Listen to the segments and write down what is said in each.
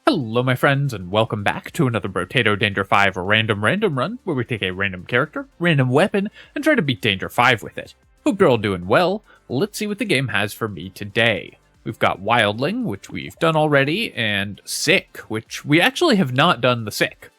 Hello, my friends, and welcome back to another Brotato Danger 5 random run, where we take a random character, random weapon, and try to beat Danger 5 with it. Hope you're all doing well. Let's see what the game has for me today. We've got Wildling, which we've done already, and Sick, which we actually have not done the Sick.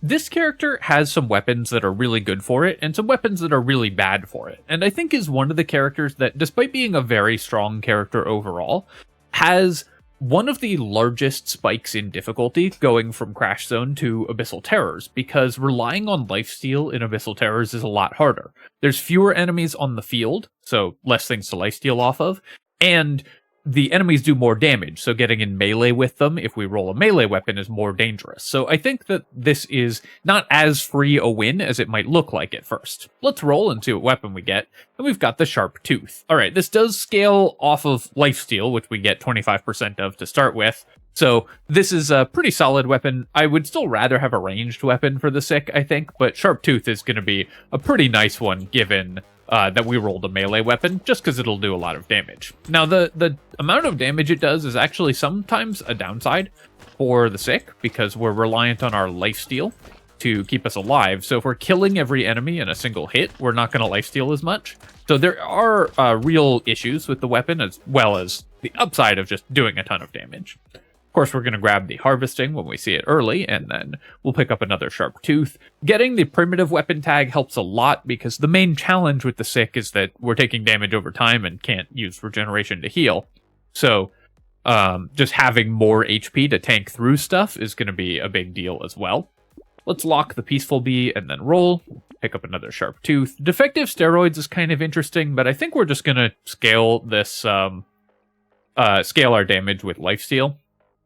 This character has some weapons that are really good for it, and some weapons that are really bad for it, and I think is one of the characters that, despite being a very strong character overall, has one of the largest spikes in difficulty going from Crash Zone to Abyssal Terrors, because relying on lifesteal in Abyssal Terrors is a lot harder. There's fewer enemies on the field, so less things to lifesteal off of, and the enemies do more damage, so getting in melee with them, if we roll a melee weapon, is more dangerous. So I think that this is not as free a win as it might look like at first. Let's roll and see what weapon we get, and we've got the Sharp Tooth. Alright, this does scale off of lifesteal, which we get 25% of to start with, so this is a pretty solid weapon. I would still rather have a ranged weapon for the Sick, I think, but Sharp Tooth is going to be a pretty nice one given that we rolled a melee weapon, just because it'll do a lot of damage. Now, the amount of damage it does is actually sometimes a downside for the Sick, because we're reliant on our lifesteal to keep us alive. So if we're killing every enemy in a single hit, we're not going to lifesteal as much. So there are real issues with the weapon, as well as the upside of just doing a ton of damage. Of course, we're going to grab the Harvesting when we see it early, and then we'll pick up another Sharp Tooth. Getting the primitive weapon tag helps a lot, because the main challenge with the Sick is that we're taking damage over time and can't use regeneration to heal. So just having more HP to tank through stuff is going to be a big deal as well. Let's lock the Peaceful Bee and then roll. Pick up another Sharp Tooth. Defective Steroids is kind of interesting, but I think we're just going to scale this, scale our damage with lifesteal.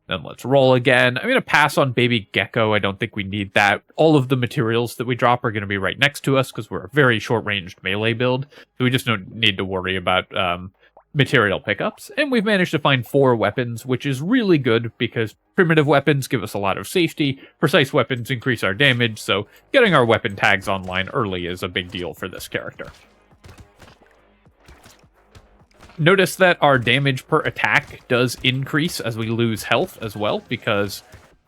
Then let's roll again. I'm going to pass on Baby Gecko. I don't think we need that. All of the materials that we drop are going to be right next to us, because we're a very short-ranged melee build. So we just don't need to worry about material pickups. And we've managed to find 4 weapons, which is really good, because primitive weapons give us a lot of safety. Precise weapons increase our damage, so getting our weapon tags online early is a big deal for this character. Notice that our damage per attack does increase as we lose health as well, because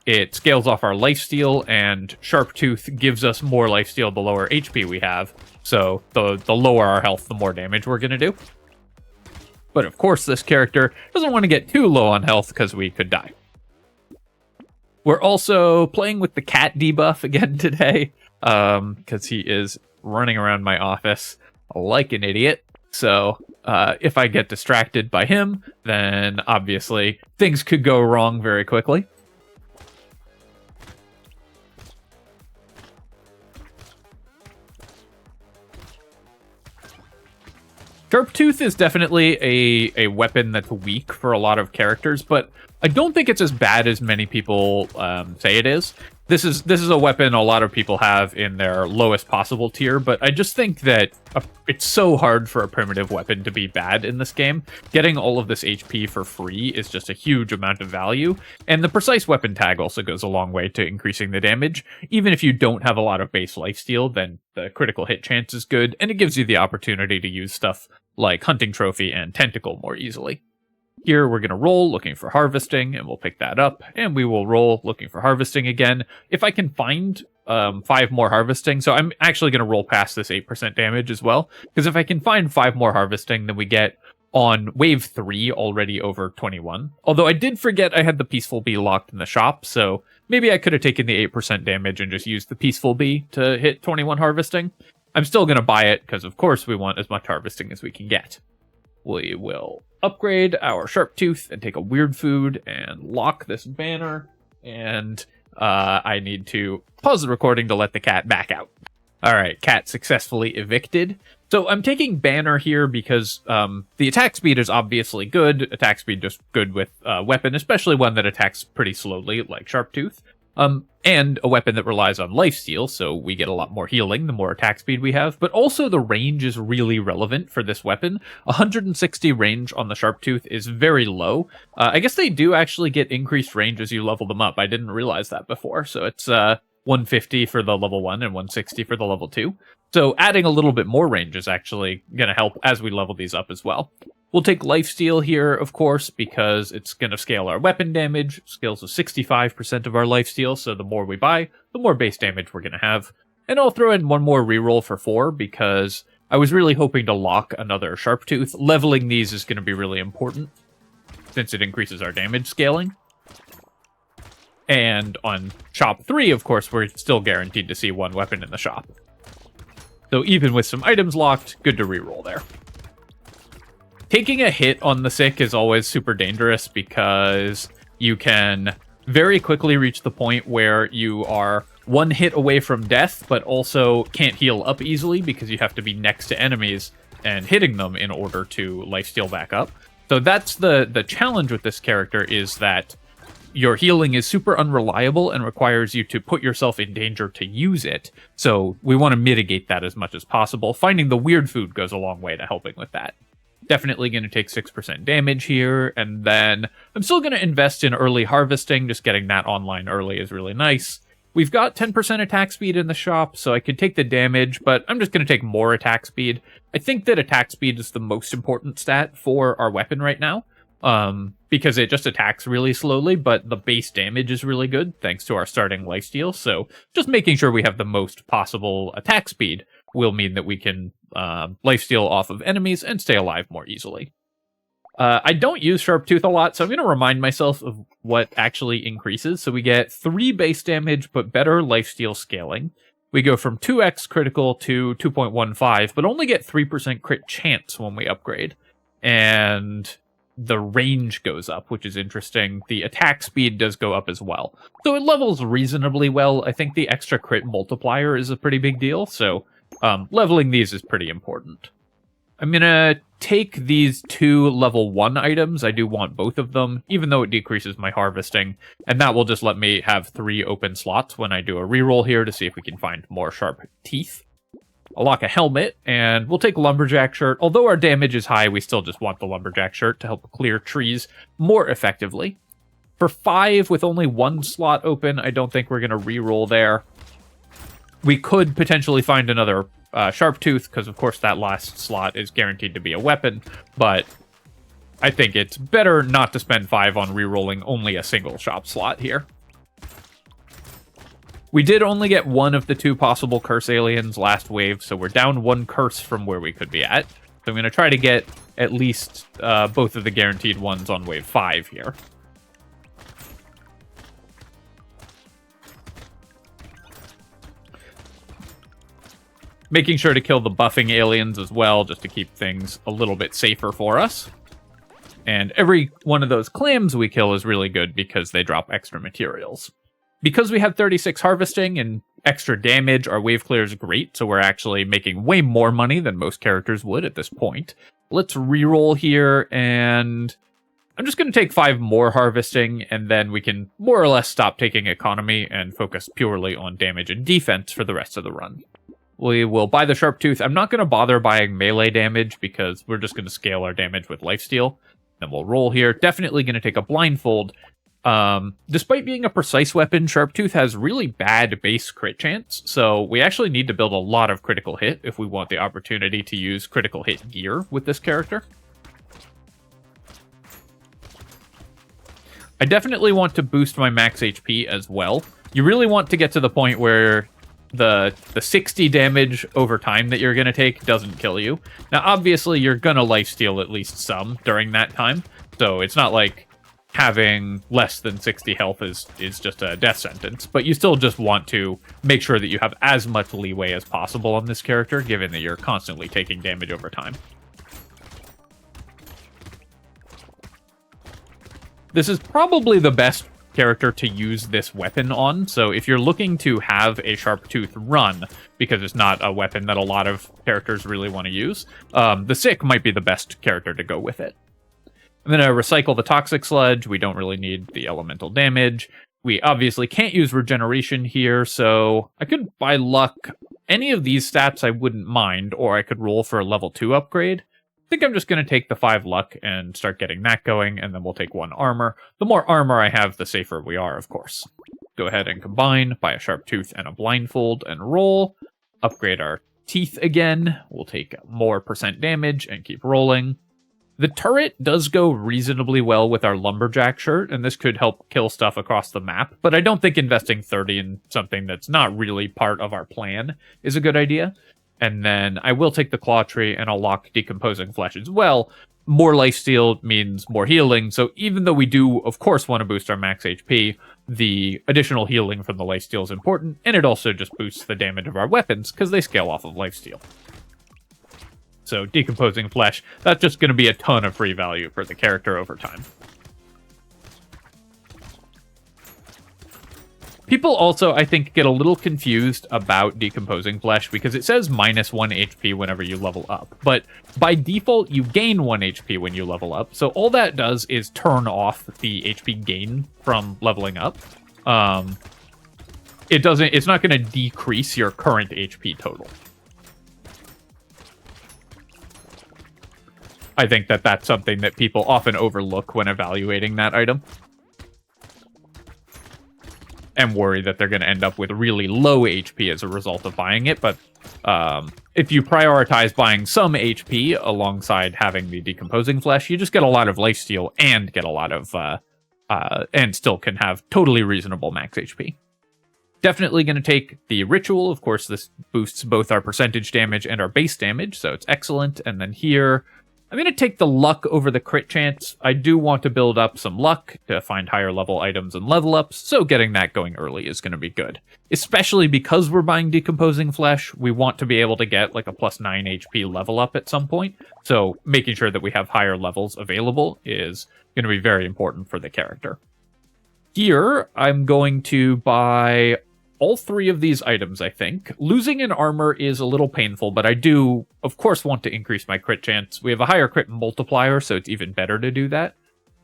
it scales off our lifesteal, and Sharp Tooth gives us more lifesteal the lower HP we have. So the lower our health, the more damage we're going to do. But of course, this character doesn't want to get too low on health, because we could die. We're also playing with the cat debuff again today, because he is running around my office like an idiot. So if I get distracted by him, then obviously things could go wrong very quickly. Sharp Tooth is definitely a weapon that's weak for a lot of characters, but I don't think it's as bad as many people say it is. This is a weapon a lot of people have in their lowest possible tier, but I just think that it's so hard for a primitive weapon to be bad in this game. Getting all of this HP for free is just a huge amount of value, and the precise weapon tag also goes a long way to increasing the damage. Even if you don't have a lot of base lifesteal, then the critical hit chance is good, and it gives you the opportunity to use stuff like Hunting Trophy and Tentacle more easily. Here, we're going to roll, looking for Harvesting, and we'll pick that up, and we will roll, looking for Harvesting again. If I can find 5 more Harvesting, so I'm actually going to roll past this 8% damage as well, because if I can find 5 more Harvesting, then we get on Wave 3 already over 21. Although I did forget I had the Peaceful Bee locked in the shop, so maybe I could have taken the 8% damage and just used the Peaceful Bee to hit 21 Harvesting. I'm still going to buy it, because of course we want as much Harvesting as we can get. We will upgrade our Sharp Tooth and take a Weird Food and lock this banner. And I need to pause the recording to let the cat back out. Alright, cat successfully evicted. So I'm taking banner here because the attack speed is obviously good. Attack speed just good with weapon, especially one that attacks pretty slowly like Sharp Tooth. And a weapon that relies on lifesteal, so we get a lot more healing the more attack speed we have, but also the range is really relevant for this weapon. 160 range on the Sharp Tooth is very low. I guess they do actually get increased range as you level them up. I didn't realize that before, so it's 150 for the level 1 and 160 for the level 2. So adding a little bit more range is actually going to help as we level these up as well. We'll take lifesteal here, of course, because it's going to scale our weapon damage. Scales to 65% of our lifesteal, so the more we buy, the more base damage we're going to have. And I'll throw in one more reroll for 4, because I was really hoping to lock another Sharp Tooth. Leveling these is going to be really important, since it increases our damage scaling. And on shop 3, of course, we're still guaranteed to see one weapon in the shop. So even with some items locked, good to reroll there. Taking a hit on the sick is always super dangerous because you can very quickly reach the point where you are one hit away from death, but also can't heal up easily because you have to be next to enemies and hitting them in order to lifesteal back up. So that's the challenge with this character, is that your healing is super unreliable and requires you to put yourself in danger to use it. So we want to mitigate that as much as possible. Finding the weird food goes a long way to helping with that. Definitely going to take 6% damage here, and then I'm still going to invest in early harvesting. Just getting that online early is really nice. We've got 10% attack speed in the shop, so I could take the damage, but I'm just going to take more attack speed. I think that attack speed is the most important stat for our weapon right now, because it just attacks really slowly, but the base damage is really good, thanks to our starting lifesteal. So just making sure we have the most possible attack speed will mean that we can lifesteal off of enemies and stay alive more easily. I don't use Sharp Tooth a lot, so I'm going to remind myself of what actually increases. So we get 3 base damage, but better lifesteal scaling. We go from 2x critical to 2.15, but only get 3% crit chance when we upgrade. And the range goes up, which is interesting. The attack speed does go up as well. So it levels reasonably well. I think the extra crit multiplier is a pretty big deal, so leveling these is pretty important. I'm going to take these 2 level 1 items. I do want both of them, even though it decreases my harvesting. And that will just let me have 3 open slots when I do a reroll here to see if we can find more sharp teeth. I'll lock a helmet, and we'll take Lumberjack shirt. Although our damage is high, we still just want the Lumberjack shirt to help clear trees more effectively. For 5, with only 1 slot open, I don't think we're going to reroll there. We could potentially find another Sharp Tooth, because of course that last slot is guaranteed to be a weapon, but I think it's better not to spend 5 on rerolling only a single shop slot here. We did only get 1 of the 2 possible curse aliens last wave, so we're down 1 curse from where we could be at. So I'm going to try to get at least both of the guaranteed ones on wave 5 here. Making sure to kill the buffing aliens as well, just to keep things a little bit safer for us. And every one of those clams we kill is really good because they drop extra materials. Because we have 36 harvesting and extra damage, our wave clear is great, so we're actually making way more money than most characters would at this point. Let's reroll here, and I'm just going to take 5 more harvesting, and then we can more or less stop taking economy and focus purely on damage and defense for the rest of the run. We will buy the Sharp Tooth. I'm not going to bother buying melee damage because we're just going to scale our damage with lifesteal. Then we'll roll here. Definitely going to take a blindfold. Despite being a precise weapon, Sharp Tooth has really bad base crit chance, so we actually need to build a lot of critical hit if we want the opportunity to use critical hit gear with this character. I definitely want to boost my max HP as well. You really want to get to the point where the 60 damage over time that you're going to take doesn't kill you. Now, obviously, you're going to lifesteal at least some during that time, so it's not like having less than 60 health is just a death sentence, but you still just want to make sure that you have as much leeway as possible on this character, given that you're constantly taking damage over time. This is probably the best character to use this weapon on, so if you're looking to have a Sharp Tooth run, because it's not a weapon that a lot of characters really want to use, the Sick might be the best character to go with it. I'm going to recycle the Toxic Sludge. We don't really need the elemental damage. We obviously can't use regeneration here, so I could buy luck. Any of these stats I wouldn't mind, or I could roll for a level 2 upgrade. I think I'm just going to take the 5 luck and start getting that going, and then we'll take 1 armor. The more armor I have, the safer we are, of course. Go ahead and combine, buy a Sharp Tooth and a Blindfold, and roll. Upgrade our teeth again. We'll take more % damage and keep rolling. The turret does go reasonably well with our lumberjack shirt, and this could help kill stuff across the map, but I don't think investing 30 in something that's not really part of our plan is a good idea. And then I will take the claw tree, and I'll lock decomposing flesh as well. More lifesteal means more healing, so even though we do, of course, want to boost our max HP, the additional healing from the lifesteal is important, and it also just boosts the damage of our weapons, because they scale off of lifesteal. So decomposing flesh, that's just going to be a ton of free value for the character over time. People also, I think, get a little confused about decomposing flesh because it says minus 1 HP whenever you level up. But by default, you gain 1 HP when you level up. So all that does is turn off the HP gain from leveling up. It's not going to decrease your current HP total. I think that that's something that people often overlook when evaluating that item. And worry that they're going to end up with really low HP as a result of buying it. But if you prioritize buying some HP alongside having the decomposing flesh, you just get a lot of lifesteal and get a lot of... and still can have totally reasonable max HP. Definitely going to take the ritual. Of course, this boosts both our percentage damage and our base damage, so it's excellent. And then here... I'm going to take the luck over the crit chance. I do want to build up some luck to find higher level items and level ups, so getting that going early is going to be good. Especially because we're buying decomposing flesh, we want to be able to get like a plus 9 HP level up at some point, so making sure that we have higher levels available is going to be very important for the character. Here, I'm going to buy all 3 of these items, I think. Losing an armor is a little painful, but I do, of course, want to increase my crit chance. We have a higher crit multiplier, so it's even better to do that.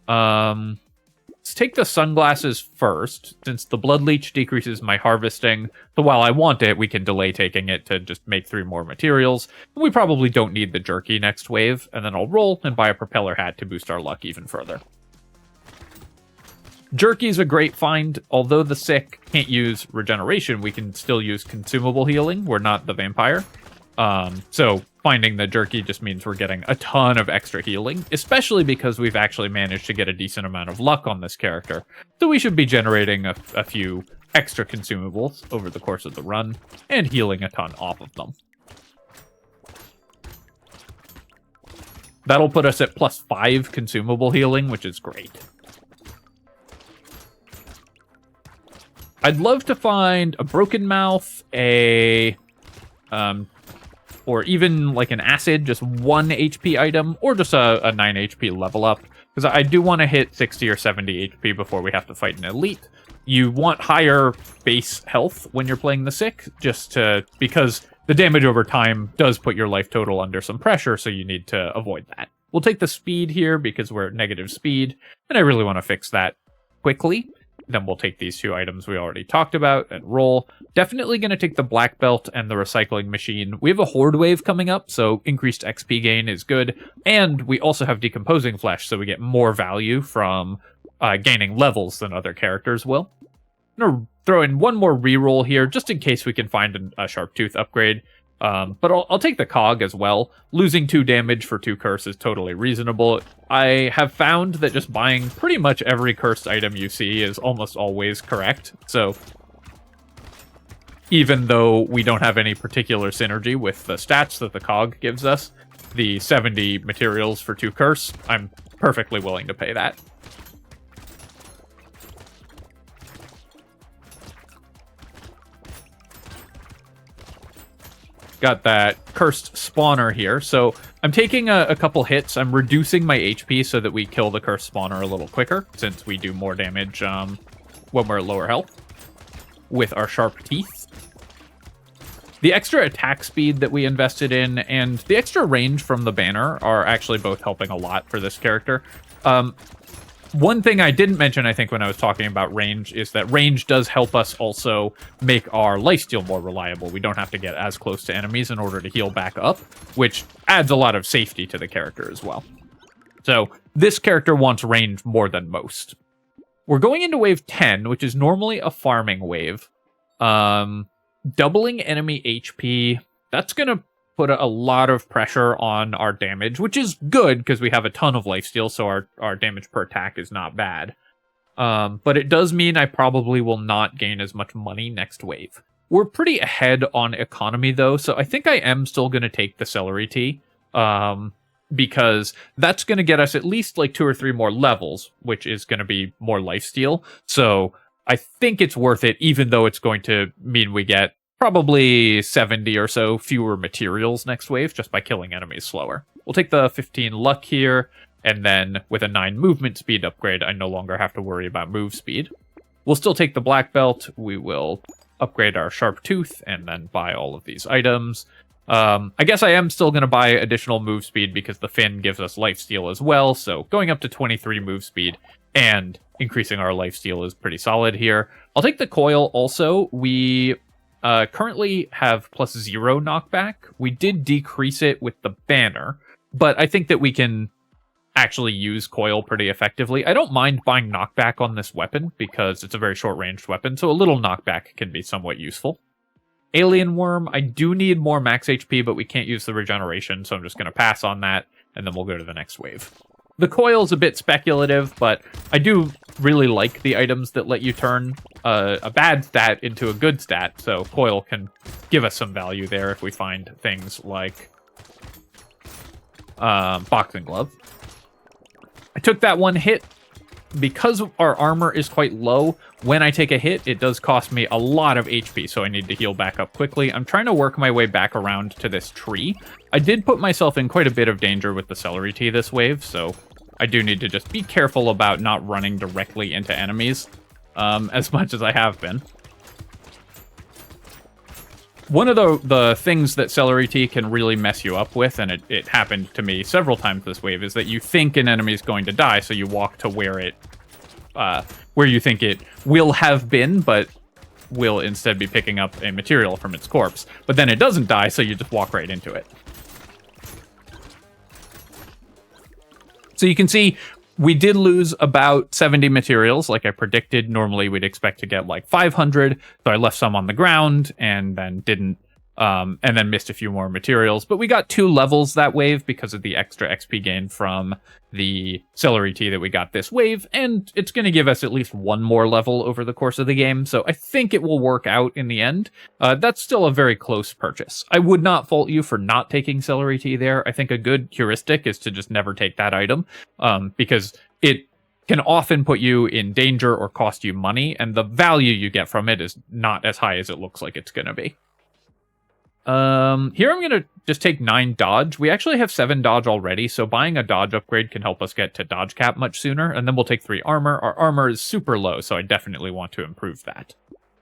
Let's take the sunglasses first, since the blood leech decreases my harvesting. So while I want it, we can delay taking it to just make 3 more materials. We probably don't need the jerky next wave, and then I'll roll and buy a propeller hat to boost our luck even further. Jerky's a great find. Although the sick can't use regeneration, we can still use consumable healing. We're not the vampire. So finding the jerky just means we're getting a ton of extra healing, especially because we've actually managed to get a decent amount of luck on this character. So we should be generating a few extra consumables over the course of the run and healing a ton off of them. That'll put us at plus 5 consumable healing, which is great. I'd love to find a broken mouth, or even like an acid, just 1 HP item, or just a 9 HP level up, because I do want to hit 60 or 70 HP before we have to fight an elite. You want higher base health when you're playing the sick, because the damage over time does put your life total under some pressure, so you need to avoid that. We'll take the speed here because we're at negative speed, and I really want to fix that quickly. Then we'll take these 2 items we already talked about and roll. Definitely going to take the black belt and the recycling machine. We have a horde wave coming up, so increased XP gain is good. And we also have decomposing flesh, so we get more value from gaining levels than other characters will. I'm going to throw in 1 more reroll here, just in case we can find a sharp tooth upgrade. But I'll take the cog as well. Losing 2 damage for 2 curse is totally reasonable. I have found that just buying pretty much every cursed item you see is almost always correct. So even though we don't have any particular synergy with the stats that the cog gives us, the 70 materials for 2 curse, I'm perfectly willing to pay that. Got that cursed spawner here, so I'm taking a couple hits. I'm reducing my HP so that we kill the cursed spawner a little quicker, since we do more damage when we're at lower health with our sharp teeth. The extra attack speed that we invested in and the extra range from the banner are actually both helping a lot for this character. One thing I didn't mention, I think, when I was talking about range, is that range does help us also make our lifesteal more reliable. We don't have to get as close to enemies in order to heal back up, which adds a lot of safety to the character as well. So this character wants range more than most. We're going into wave 10, which is normally a farming wave. Doubling enemy HP, that's going to put a lot of pressure on our damage, which is good because we have a ton of lifesteal, so our damage per attack is not bad. But it does mean I probably will not gain as much money next wave. We're pretty ahead on economy, though, so I think I am still going to take the celery tea, because that's going to get us at least like 2 or 3 more levels, which is going to be more lifesteal. So I think it's worth it, even though it's going to mean we get probably 70 or so fewer materials next wave just by killing enemies slower. We'll take the 15 luck here, and then with a 9 movement speed upgrade, I no longer have to worry about move speed. We'll still take the black belt. We will upgrade our sharp tooth and then buy all of these items. I guess I am still going to buy additional move speed because the fin gives us lifesteal as well, so going up to 23 move speed and increasing our lifesteal is pretty solid here. I'll take the coil also. We currently have +0 knockback. We did decrease it with the banner, but I think that we can actually use coil pretty effectively. I don't mind buying knockback on this weapon because it's a very short-ranged weapon, so a little knockback can be somewhat useful. Alien Worm, I do need more max HP, but we can't use the regeneration, so I'm just going to pass on that, and then we'll go to the next wave. The coil's a bit speculative, but I do really like the items that let you turn a bad stat into a good stat, so coil can give us some value there if we find things like boxing glove. I took that one hit. Because our armor is quite low, when I take a hit, it does cost me a lot of HP, so I need to heal back up quickly. I'm trying to work my way back around to this tree. I did put myself in quite a bit of danger with the celery tea this wave, so I do need to just be careful about not running directly into enemies, as much as I have been. One of the things that celery tea can really mess you up with, and it happened to me several times this wave, is that you think an enemy is going to die, so you walk to where you think it will have been, but will instead be picking up a material from its corpse. But then it doesn't die, so you just walk right into it. So you can see we did lose about 70 materials, like I predicted. Normally, we'd expect to get like 500, so I left some on the ground and then didn't, and then missed a few more materials. But we got 2 levels that wave because of the extra XP gain from the celery tea that we got this wave, and it's going to give us at least 1 more level over the course of the game, so I think it will work out in the end. That's still a very close purchase. I would not fault you for not taking celery tea there. I think a good heuristic is to just never take that item, because it can often put you in danger or cost you money, and the value you get from it is not as high as it looks like it's going to be. Here I'm going to just take 9 dodge. We actually have 7 dodge already, so buying a dodge upgrade can help us get to dodge cap much sooner, and then we'll take 3 armor. Our armor is super low, so I definitely want to improve that.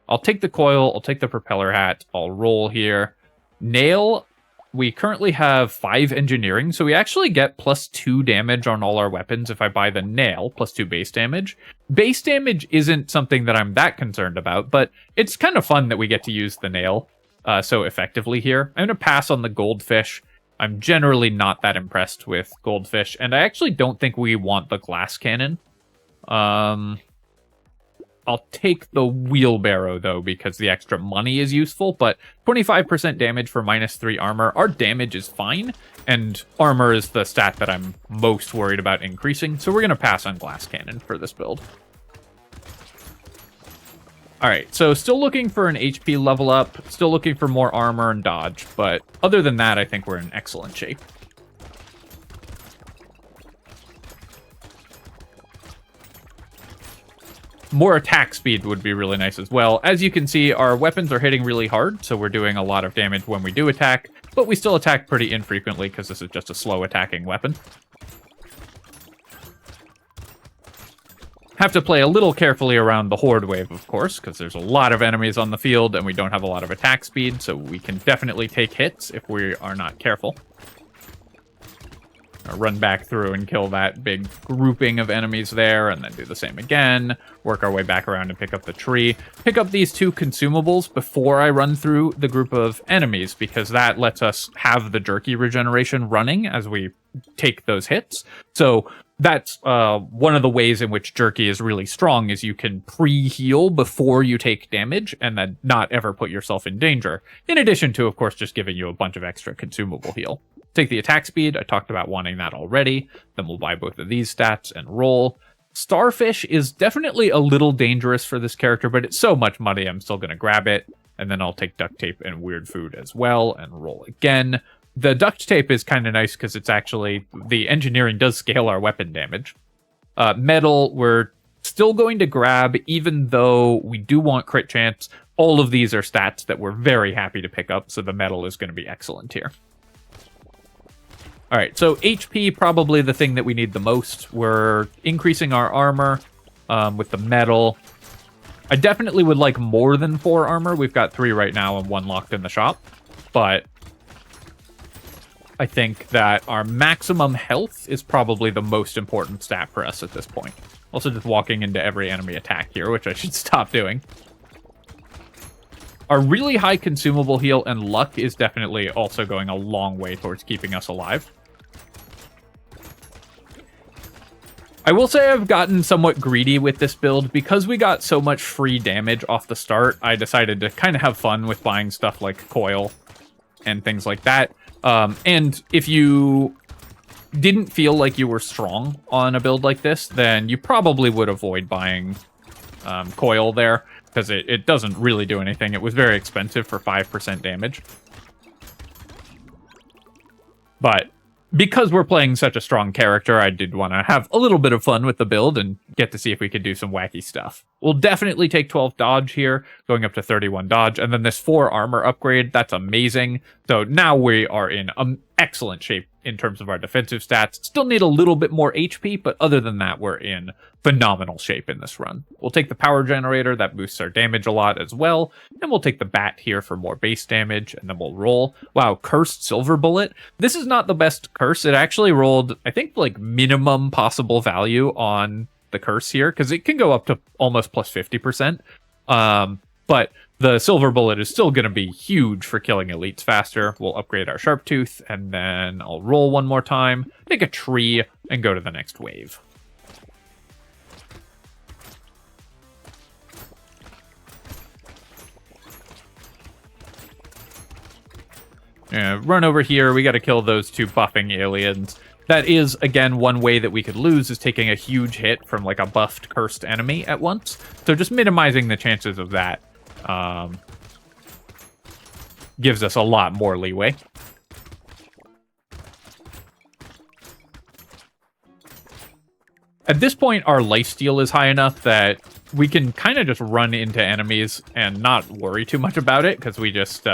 I'll take the coil, I'll take the propeller hat, I'll roll here. Nail, we currently have 5 engineering, so we actually get +2 damage on all our weapons if I buy the nail, +2 base damage. Base damage isn't something that I'm that concerned about, but it's kind of fun that we get to use the nail so effectively here. I'm going to pass on the goldfish. I'm generally not that impressed with goldfish, and I actually don't think we want the glass cannon. I'll take the wheelbarrow, though, because the extra money is useful, but 25% damage for -3 armor. Our damage is fine, and armor is the stat that I'm most worried about increasing, so we're going to pass on glass cannon for this build. Alright, so still looking for an HP level up, still looking for more armor and dodge, but other than that, I think we're in excellent shape. More attack speed would be really nice as well. As you can see, our weapons are hitting really hard, so we're doing a lot of damage when we do attack, but we still attack pretty infrequently because this is just a slow attacking weapon. Have to play a little carefully around the horde wave, of course, because there's a lot of enemies on the field and we don't have a lot of attack speed, so we can definitely take hits if we are not careful. I'll run back through and kill that big grouping of enemies there, and then do the same again. Work our way back around and pick up the tree. Pick up these 2 consumables before I run through the group of enemies, because that lets us have the jerky regeneration running as we take those hits. So that's one of the ways in which Jerky is really strong is you can pre-heal before you take damage and then not ever put yourself in danger. In addition to, of course, just giving you a bunch of extra consumable heal. Take the attack speed. I talked about wanting that already. Then we'll buy both of these stats and roll. Starfish is definitely a little dangerous for this character, but it's so much money, I'm still going to grab it. And then I'll take duct tape and weird food as well and roll again. The duct tape is kind of nice because it's actually, the engineering does scale our weapon damage. Metal, we're still going to grab, even though we do want crit chance. All of these are stats that we're very happy to pick up, so the metal is going to be excellent here. All right, so HP, probably the thing that we need the most. We're increasing our armor with the metal. I definitely would like more than 4 armor. We've got 3 right now and 1 locked in the shop, but I think that our maximum health is probably the most important stat for us at this point. Also just walking into every enemy attack here, which I should stop doing. Our really high consumable heal and luck is definitely also going a long way towards keeping us alive. I will say I've gotten somewhat greedy with this build. Because we got so much free damage off the start, I decided to kind of have fun with buying stuff like coil and things like that. And if you didn't feel like you were strong on a build like this, then you probably would avoid buying coil there, because it doesn't really do anything. It was very expensive for 5% damage. But because we're playing such a strong character, I did want to have a little bit of fun with the build and get to see if we could do some wacky stuff. We'll definitely take 12 dodge here, going up to 31 dodge, and then this 4 armor upgrade, that's amazing. So now we are in excellent shape in terms of our defensive stats. Still need a little bit more HP, but other than that, we're in phenomenal shape in this run. We'll take the power generator, that boosts our damage a lot as well, and we'll take the bat here for more base damage, and then we'll roll. Wow, cursed silver bullet. This is not the best curse. It actually rolled, I think, like minimum possible value on the curse here, because it can go up to almost plus 50%. But the silver bullet is still going to be huge for killing elites faster. We'll upgrade our sharp tooth, and then I'll roll one more time, take a tree, and go to the next wave. Run over here. We got to kill those 2 buffing aliens. That is, again, one way that we could lose is taking a huge hit from like a buffed cursed enemy at once. So just minimizing the chances of that gives us a lot more leeway. At this point, our lifesteal is high enough that we can kind of just run into enemies and not worry too much about it, because we just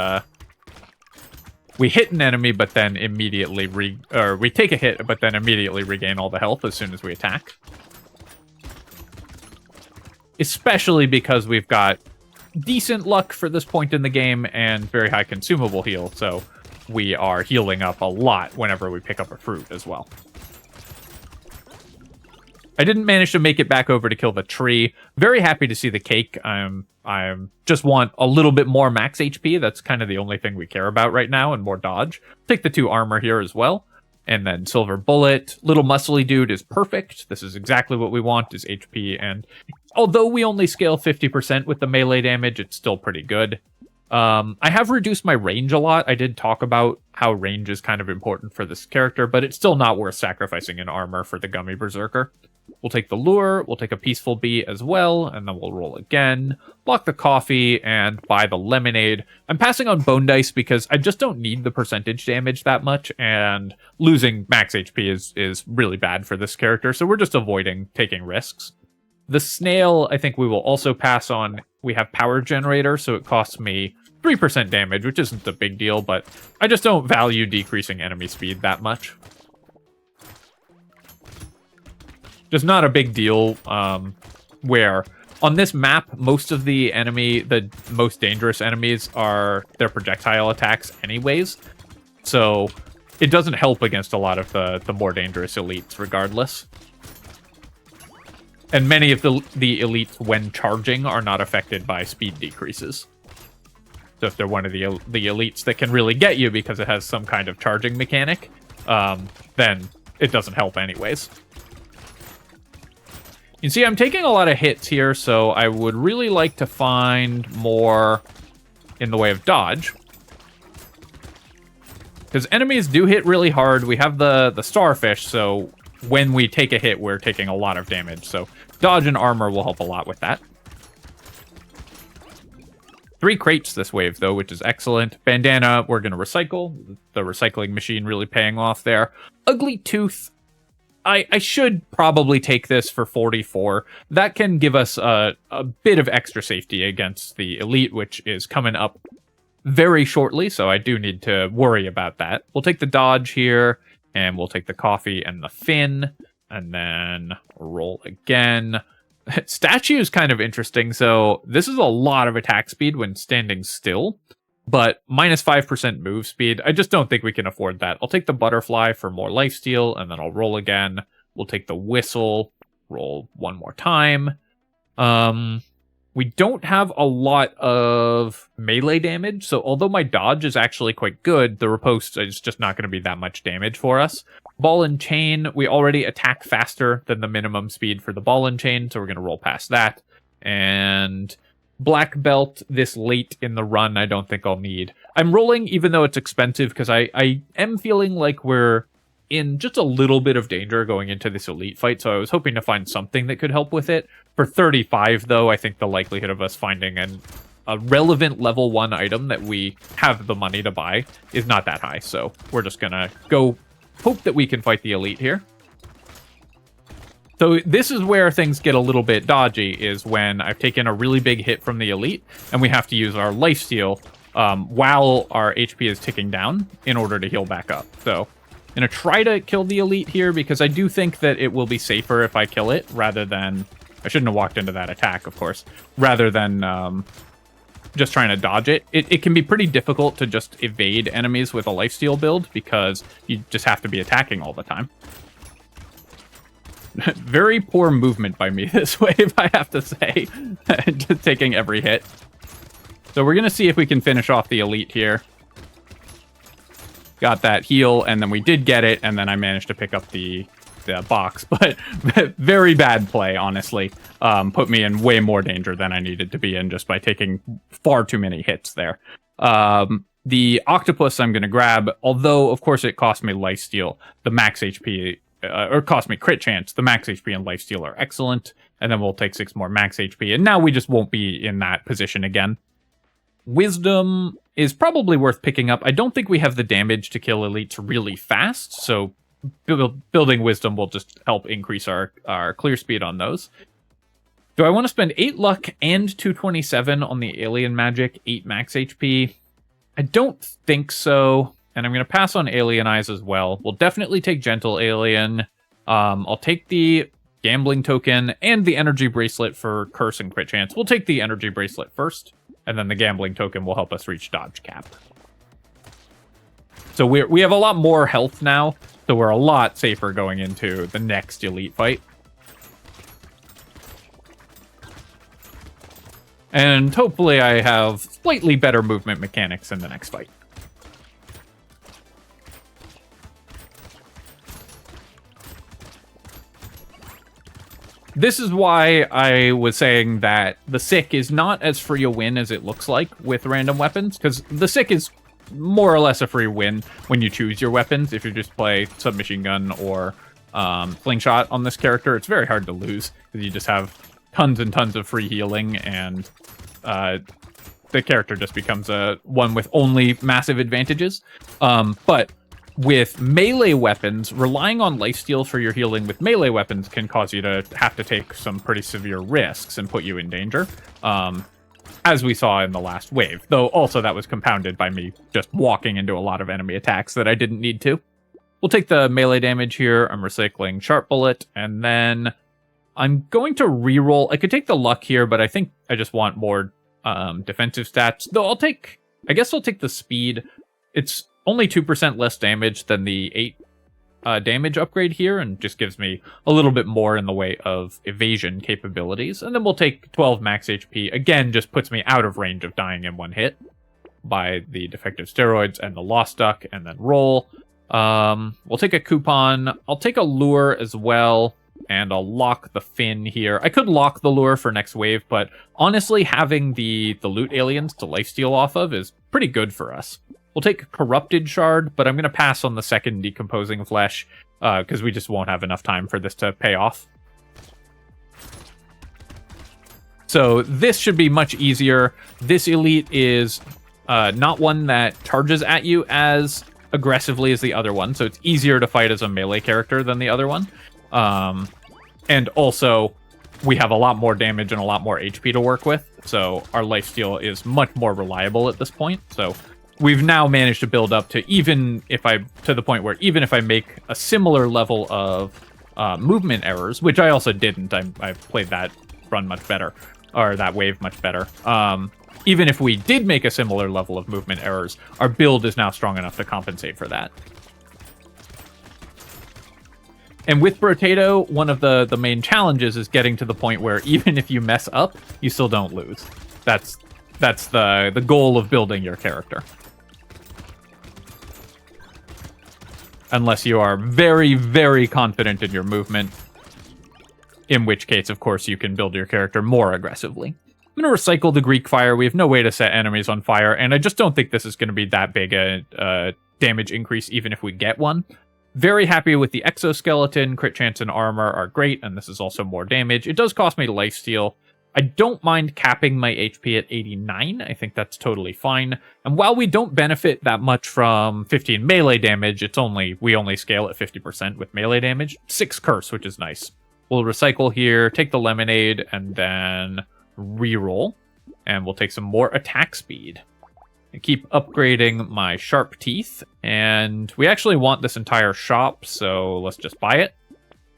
we hit an enemy, but then immediately we take a hit, but then immediately regain all the health as soon as we attack. Especially because we've got decent luck for this point in the game and very high consumable heal, so we are healing up a lot whenever we pick up a fruit as well. I didn't manage to make it back over to kill the tree. Very happy to see the cake. I just want a little bit more max HP. That's kind of the only thing we care about right now, and more dodge. Take the 2 armor here as well. And then silver bullet. Little muscly dude is perfect. This is exactly what we want, is HP. And although we only scale 50% with the melee damage, it's still pretty good. I have reduced my range a lot. I did talk about how range is kind of important for this character, but it's still not worth sacrificing an armor for the Gummy Berserker. We'll take the lure, we'll take a peaceful bee as well, and then we'll roll again, block the coffee, and buy the lemonade. I'm passing on bone dice because I just don't need the percentage damage that much, and losing max HP is really bad for this character, so we're just avoiding taking risks. The snail, I think we will also pass on. We have power generator, so it costs me 3% damage, which isn't a big deal, but I just don't value decreasing enemy speed that much. Just not a big deal, where on this map, most of the most dangerous enemies are their projectile attacks anyways. So it doesn't help against a lot of the more dangerous elites regardless. And many of the elites, when charging, are not affected by speed decreases. So if they're one of the elites that can really get you because it has some kind of charging mechanic, then it doesn't help anyways. You see, I'm taking a lot of hits here, so I would really like to find more in the way of dodge. Because enemies do hit really hard. We have the starfish, so when we take a hit, we're taking a lot of damage. So dodge and armor will help a lot with that. 3 crates this wave, though, which is excellent. Bandana, we're going to recycle. The recycling machine really paying off there. Ugly Tooth. I should probably take this for 44. That can give us a bit of extra safety against the elite, which is coming up very shortly, so I do need to worry about that. We'll take the dodge here, and we'll take the coffee and the fin, and then roll again. Statue is kind of interesting, so this is a lot of attack speed when standing still, but minus 5% move speed. I just don't think we can afford that. I'll take the butterfly for more lifesteal, and then I'll roll again. We'll take the whistle, roll one more time. We don't have a lot of melee damage, so although my dodge is actually quite good, the riposte is just not going to be that much damage for us. Ball and chain, we already attack faster than the minimum speed for the ball and chain, so we're going to roll past that. And black belt this late in the run, I don't think I'll need. I'm rolling even though it's expensive, because I am feeling like we're in just a little bit of danger going into this elite fight, so I was hoping to find something that could help with it. For 35, though, I think the likelihood of us finding a relevant level 1 item that we have the money to buy is not that high, so we're just gonna go hope that we can fight the elite here. So this is where things get a little bit dodgy, is when I've taken a really big hit from the elite, and we have to use our lifesteal while our HP is ticking down in order to heal back up. So I'm going to try to kill the elite here, because I do think that it will be safer if I kill it, rather than... I shouldn't have walked into that attack, of course. Rather than just trying to dodge it. It can be pretty difficult to just evade enemies with a lifesteal build, because you just have to be attacking all the time. Very poor movement by me this wave, I have to say. Just taking every hit. So we're going to see if we can finish off the elite here. Got that heal, and then we did get it, and then I managed to pick up the box. But very bad play, honestly. Put me in way more danger than I needed to be in just by taking far too many hits there. The octopus I'm going to grab, although, of course, it cost me lifesteal. The max HP... or cost me crit chance. The max HP and lifesteal are excellent. And then we'll take 6 more max HP. And now we just won't be in that position again. Wisdom is probably worth picking up. I don't think we have the damage to kill elites really fast. So building wisdom will just help increase our clear speed on those. Do I want to spend 8 luck and 227 on the alien magic, 8 max HP? I don't think so. And I'm going to pass on Alien Eyes as well. We'll definitely take Gentle Alien. I'll take the Gambling Token and the Energy Bracelet for Curse and Crit Chance. We'll take the Energy Bracelet first, and then the Gambling Token will help us reach Dodge Cap. So we have a lot more health now, so we're a lot safer going into the next Elite fight. And hopefully I have slightly better movement mechanics in the next fight. This is why I was saying that the Sick is not as free a win as it looks like with random weapons, because the Sick is more or less a free win when you choose your weapons. If you just play submachine gun or slingshot on this character, it's very hard to lose, because you just have tons and tons of free healing, and the character just becomes a one with only massive advantages. But with melee weapons, relying on lifesteal for your healing with melee weapons can cause you to have to take some pretty severe risks and put you in danger, as we saw in the last wave. Though also that was compounded by me just walking into a lot of enemy attacks that I didn't need to. We'll take the melee damage here. I'm recycling Sharp Bullet, and then I'm going to reroll. I could take the luck here, but I think I just want more defensive stats. Though I guess I'll take the speed. It's only 2% less damage than the 8 damage upgrade here, and just gives me a little bit more in the way of evasion capabilities. And then we'll take 12 max HP. Again, just puts me out of range of dying in one hit by the defective steroids and the Lost Duck, and then roll. We'll take a coupon. I'll take a lure as well. and I'll lock the fin here. I could lock the lure for next wave, but honestly, having the loot aliens to lifesteal off of is pretty good for us. We'll take Corrupted Shard, but I'm going to pass on the second Decomposing Flesh, because we just won't have enough time for this to pay off. So this should be much easier. This elite is not one that charges at you as aggressively as the other one, so it's easier to fight as a melee character than the other one. And also, we have a lot more damage and a lot more HP to work with, so our lifesteal is much more reliable at this point. So we've now managed to build up to to the point where even if I make a similar level of movement errors, which I also didn't, I played that run much better, or that wave much better. Even if we did make a similar level of movement errors, our build is now strong enough to compensate for that. And with Brotato, one of the main challenges is getting to the point where even if you mess up, you still don't lose. That's the goal of building your character. Unless you are very, very confident in your movement, in which case, of course, you can build your character more aggressively. I'm going to recycle the Greek Fire. We have no way to set enemies on fire, and I just don't think this is going to be that big a damage increase, even if we get one. Very happy with the Exoskeleton. Crit chance and armor are great, and this is also more damage. It does cost me lifesteal. I don't mind capping my HP at 89. I think that's totally fine. And while we don't benefit that much from 15 melee damage, we only scale at 50% with melee damage. 6 curse, which is nice. We'll recycle here, take the lemonade, and then reroll. And we'll take some more attack speed. I keep upgrading my sharp teeth, and we actually want this entire shop, so let's just buy it.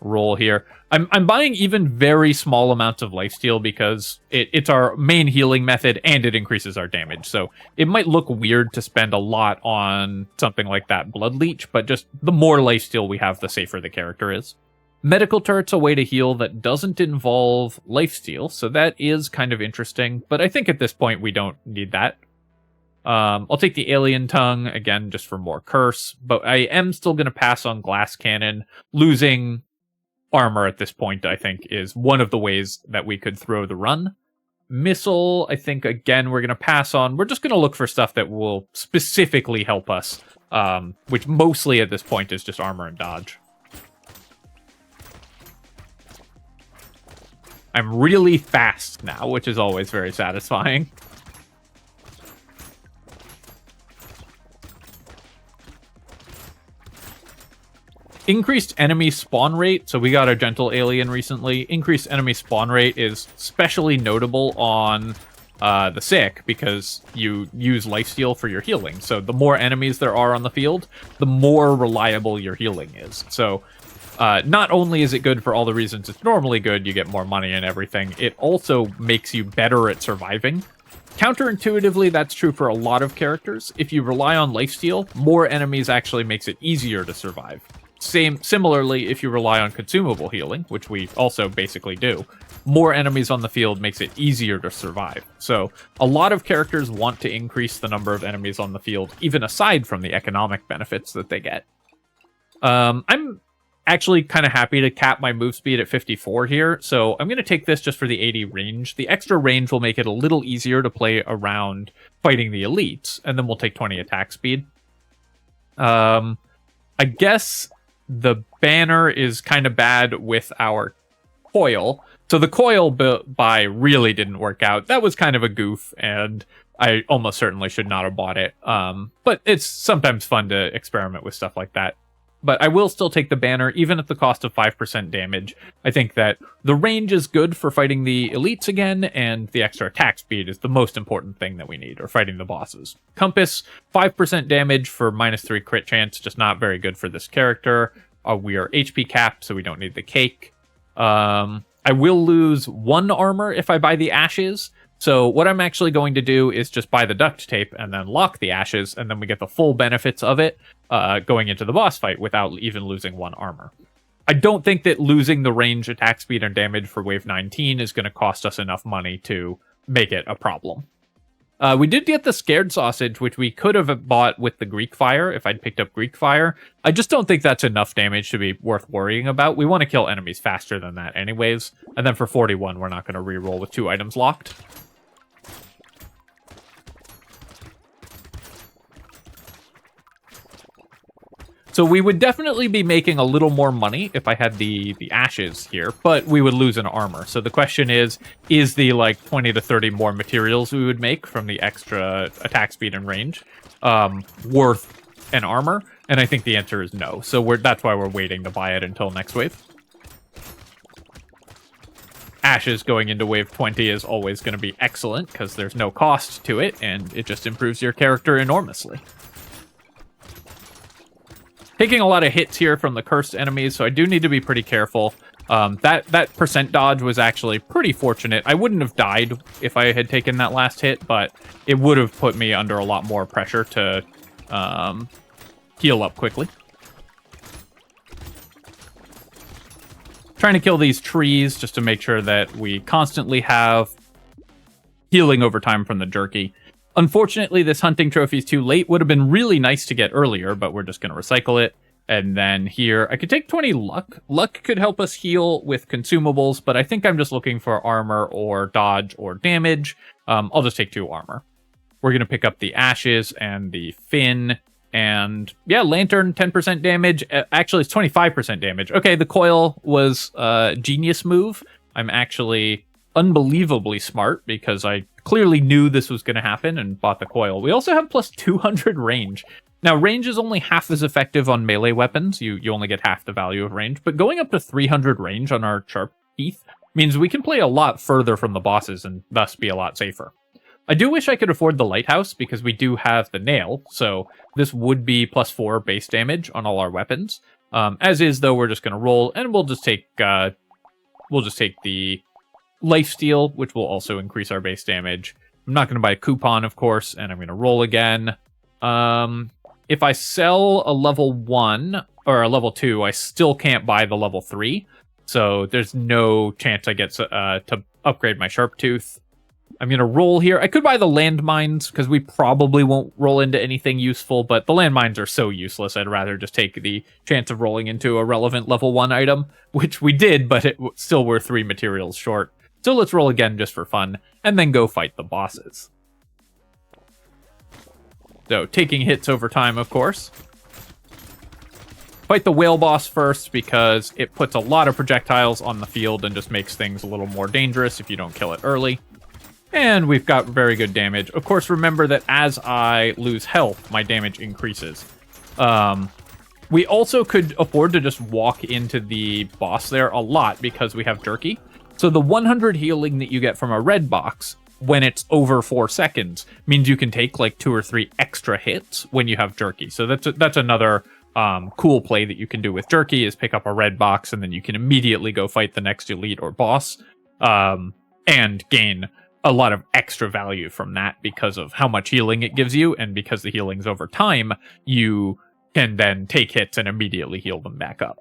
Roll here. I'm buying even very small amounts of lifesteal because it's our main healing method and it increases our damage. So it might look weird to spend a lot on something like that Blood Leech, but just the more lifesteal we have, the safer the character is. Medical Turret's a way to heal that doesn't involve lifesteal, so that is kind of interesting, but I think at this point we don't need that. I'll take the Alien Tongue, again, just for more curse, but I am still going to pass on Glass Cannon. Losing armor at this point, I think, is one of the ways that we could throw the run. Missile, I think, again, we're going to pass on. We're just going to look for stuff that will specifically help us, which mostly at this point is just armor and dodge. I'm really fast now, which is always very satisfying. Increased enemy spawn rate, so we got a gentle alien recently. Increased enemy spawn rate is especially notable on the sick because you use lifesteal for your healing. So the more enemies there are on the field, the more reliable your healing is. So not only is it good for all the reasons it's normally good, you get more money and everything, it also makes you better at surviving. Counterintuitively, that's true for a lot of characters. If you rely on lifesteal, more enemies actually makes it easier to survive. Similarly, if you rely on consumable healing, which we also basically do, more enemies on the field makes it easier to survive. So a lot of characters want to increase the number of enemies on the field, even aside from the economic benefits that they get. I'm actually kind of happy to cap my move speed at 54 here, so I'm going to take this just for the 80 range. The extra range will make it a little easier to play around fighting the elites, and then we'll take 20 attack speed. I guess the banner is kind of bad with our coil. So the coil buy really didn't work out. That was kind of a goof, and I almost certainly should not have bought it. But it's sometimes fun to experiment with stuff like that. But I will still take the banner, even at the cost of 5% damage. I think that the range is good for fighting the elites again, and the extra attack speed is the most important thing that we need, or fighting the bosses. Compass, 5% damage for -3 crit chance, just not very good for this character. We are HP capped, so we don't need the cake. I will lose 1 armor if I buy the ashes. So what I'm actually going to do is just buy the duct tape and then lock the ashes, and then we get the full benefits of it going into the boss fight without even losing 1 armor. I don't think that losing the range, attack speed, and damage for wave 19 is going to cost us enough money to make it a problem. We did get the Scared Sausage, which we could have bought with the Greek Fire if I'd picked up Greek Fire. I just don't think that's enough damage to be worth worrying about. We want to kill enemies faster than that anyways. And then for 41, we're not going to reroll with 2 items locked. So we would definitely be making a little more money if I had the ashes here, but we would lose an armor. So the question is the like 20 to 30 more materials we would make from the extra attack speed and range worth an armor? And I think the answer is no. So that's why we're waiting to buy it until next wave. Ashes going into wave 20 is always going to be excellent because there's no cost to it, and it just improves your character enormously. Taking a lot of hits here from the cursed enemies, so I do need to be pretty careful. That percent dodge was actually pretty fortunate. I wouldn't have died if I had taken that last hit, but it would have put me under a lot more pressure to heal up quickly. Trying to kill these trees just to make sure that we constantly have healing over time from the jerky. Unfortunately, this hunting trophy is too late. Would have been really nice to get earlier, but we're just going to recycle it. And then here, I could take 20 luck. Luck could help us heal with consumables, but I think I'm just looking for armor or dodge or damage. I'll just take 2 armor. We're going to pick up the ashes and the fin. And yeah, lantern, 10% damage. Actually, it's 25% damage. Okay, the coil was a genius move. I'm actually unbelievably smart because I clearly knew this was going to happen and bought the coil. We also have plus 200 range. Now, range is only half as effective on melee weapons. You only get half the value of range, but going up to 300 range on our sharp teeth means we can play a lot further from the bosses and thus be a lot safer. I do wish I could afford the lighthouse because we do have the nail, so this would be plus 4 base damage on all our weapons. As is, though, we're just going to roll, and we'll just take the lifesteal, which will also increase our base damage. I'm not going to buy a coupon, of course, and I'm going to roll again. If I sell a level 1 or a level 2, I still can't buy the level 3, so there's no chance I get to upgrade my sharp tooth. I'm going to roll here. I could buy the landmines because we probably won't roll into anything useful, but the landmines are so useless. I'd rather just take the chance of rolling into a relevant level 1 item, which we did, but it still were 3 materials short. So let's roll again just for fun, and then go fight the bosses. So, taking hits over time, of course. Fight the whale boss first, because it puts a lot of projectiles on the field and just makes things a little more dangerous if you don't kill it early. And we've got very good damage. Of course, remember that as I lose health, my damage increases. We also could afford to just walk into the boss there a lot because we have jerky. So the 100 healing that you get from a red box when it's over 4 seconds means you can take like 2 or 3 extra hits when you have jerky. So that's another cool play that you can do with jerky is pick up a red box and then you can immediately go fight the next elite or boss and gain a lot of extra value from that because of how much healing it gives you, and because the healing's over time, you can then take hits and immediately heal them back up.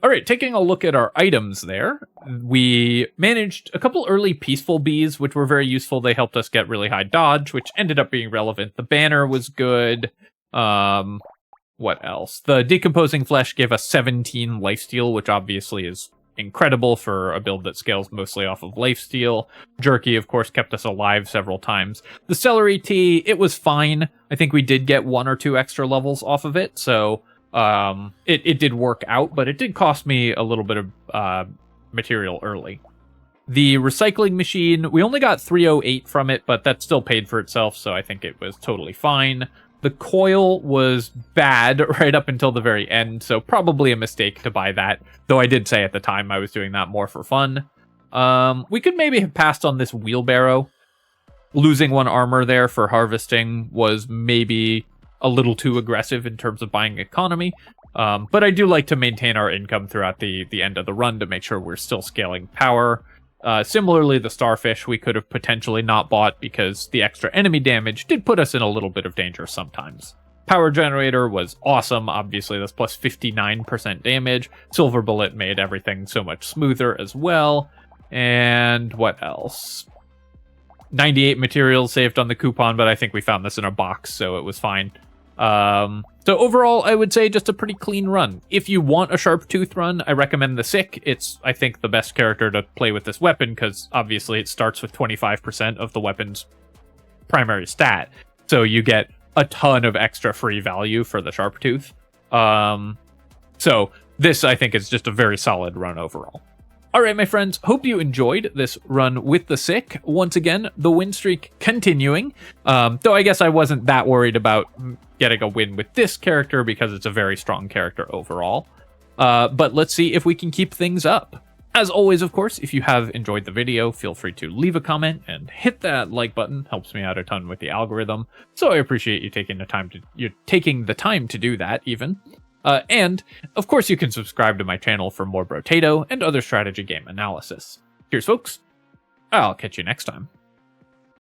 All right, taking a look at our items there, we managed a couple early peaceful bees, which were very useful. They helped us get really high dodge, which ended up being relevant. The banner was good. What else? The decomposing flesh gave us 17 lifesteal, which obviously is incredible for a build that scales mostly off of lifesteal. Jerky, of course, kept us alive several times. The celery tea, it was fine. I think we did get 1 or 2 extra levels off of it, so it did work out, but it did cost me a little bit of material early. The recycling machine, we only got 308 from it, but that still paid for itself, so I think it was totally fine. The coil was bad right up until the very end, so probably a mistake to buy that, though I did say at the time I was doing that more for fun. We could maybe have passed on this wheelbarrow. Losing 1 armor there for harvesting was maybe a little too aggressive in terms of buying economy, but I do like to maintain our income throughout the end of the run to make sure we're still scaling power. Similarly, the starfish we could have potentially not bought because the extra enemy damage did put us in a little bit of danger sometimes. Power generator was awesome. Obviously, that's plus 59% damage. Silver bullet made everything so much smoother as well. And what else? 98 materials saved on the coupon, but I think we found this in a box, so it was fine. So overall, I would say just a pretty clean run. If you want a sharp tooth run, I recommend the Sick. It's, I think, the best character to play with this weapon, because obviously it starts with 25% of the weapon's primary stat. So you get a ton of extra free value for the sharp tooth. So this, I think, is just a very solid run overall. All right, my friends, hope you enjoyed this run with the Sick. Once again, the win streak continuing. Though I guess I wasn't that worried about getting a win with this character because it's a very strong character overall. But let's see if we can keep things up. As always, of course, if you have enjoyed the video, feel free to leave a comment and hit that like button. Helps me out a ton with the algorithm. So I appreciate you taking the time to do that, even. And, of course, you can subscribe to my channel for more Brotato and other strategy game analysis. Cheers, folks. I'll catch you next time.